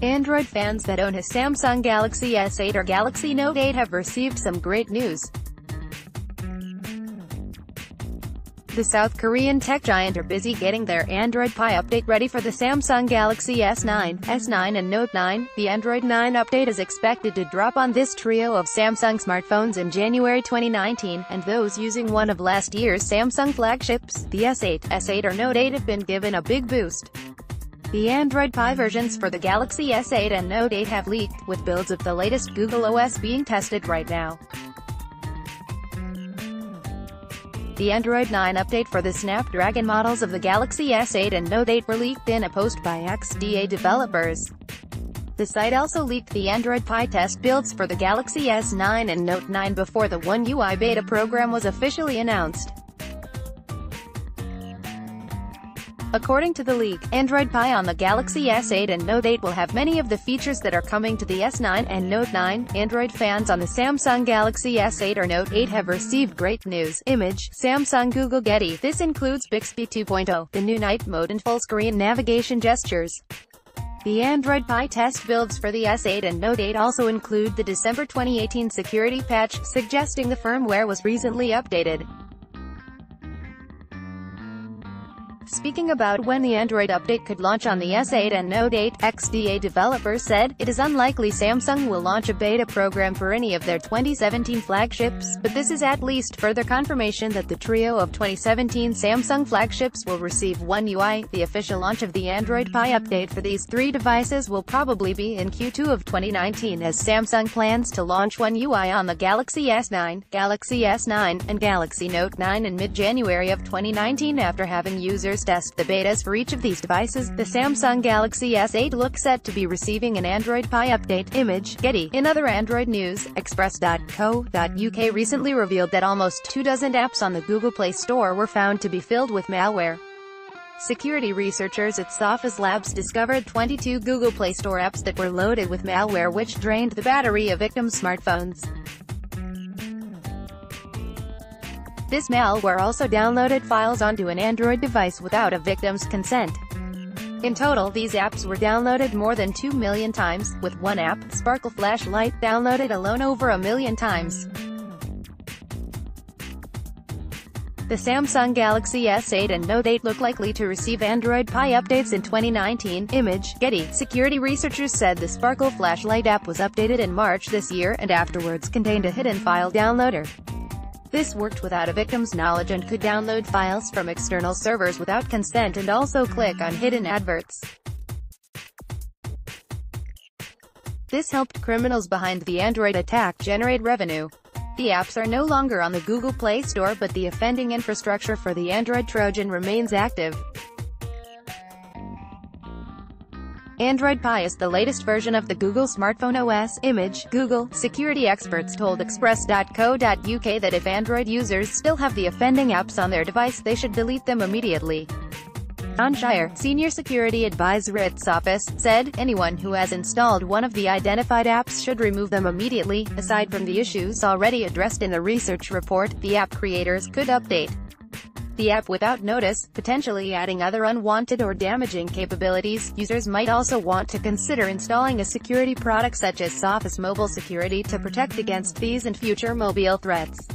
Android fans that own a Samsung Galaxy S8 or Galaxy Note 8 have received some great news. The South Korean tech giant are busy getting their Android Pie update ready for the Samsung Galaxy S9, S9 and Note 9. The Android 9 update is expected to drop on this trio of Samsung smartphones in January 2019, and those using one of last year's Samsung flagships, the S8, S8 or Note 8 have been given a big boost. The Android Pie versions for the Galaxy S8 and Note 8 have leaked, with builds of the latest Google OS being tested right now. The Android 9 update for the Snapdragon models of the Galaxy S8 and Note 8 were leaked in a post by XDA developers. The site also leaked the Android Pie test builds for the Galaxy S9 and Note 9 before the One UI beta program was officially announced. According to the leak, Android Pie on the Galaxy S8 and Note 8 will have many of the features that are coming to the S9 and Note 9. Android fans on the Samsung Galaxy S8 or Note 8 have received great news. Image, Samsung Google Getty. This includes Bixby 2.0, the new night mode and full-screen navigation gestures. The Android Pie test builds for the S8 and Note 8 also include the December 2018 security patch, suggesting the firmware was recently updated. Speaking about when the Android update could launch on the S8 and Note 8, XDA developers said, "It is unlikely Samsung will launch a beta program for any of their 2017 flagships, but this is at least further confirmation that the trio of 2017 Samsung flagships will receive One UI." The official launch of the Android Pie update for these three devices will probably be in Q2 of 2019, as Samsung plans to launch One UI on the Galaxy S9, Galaxy S9, and Galaxy Note 9 in mid-January of 2019 after having users test the betas for each of these devices. The Samsung Galaxy S8 looks set to be receiving an Android Pie update. Image, Getty. In other Android news, Express.co.uk recently revealed that almost 24 apps on the Google Play Store were found to be filled with malware. Security researchers at Sophos Labs discovered 22 Google Play Store apps that were loaded with malware which drained the battery of victims' smartphones. This malware also downloaded files onto an Android device without a victim's consent. In total, these apps were downloaded more than 2 million times, with one app, Sparkle Flashlight, downloaded alone over 1 million times. The Samsung Galaxy S8 and Note 8 look likely to receive Android Pie updates in 2019. Image, Getty. Security researchers said the Sparkle Flashlight app was updated in March this year, and afterwards contained a hidden file downloader. This worked without a victim's knowledge and could download files from external servers without consent and also click on hidden adverts. This helped criminals behind the Android attack generate revenue. The apps are no longer on the Google Play Store, but the offending infrastructure for the Android Trojan remains active. Android Pie is the latest version of the Google smartphone OS. Image, Google. Security experts told Express.co.uk that if Android users still have the offending apps on their device, they should delete them immediately. John Shire, senior security advisor at Sophos, said, "Anyone who has installed one of the identified apps should remove them immediately." Aside from the issues already addressed in the research report, the app creators could update the app without notice, potentially adding other unwanted or damaging capabilities. Users might also want to consider installing a security product such as Sophos Mobile Security to protect against these and future mobile threats.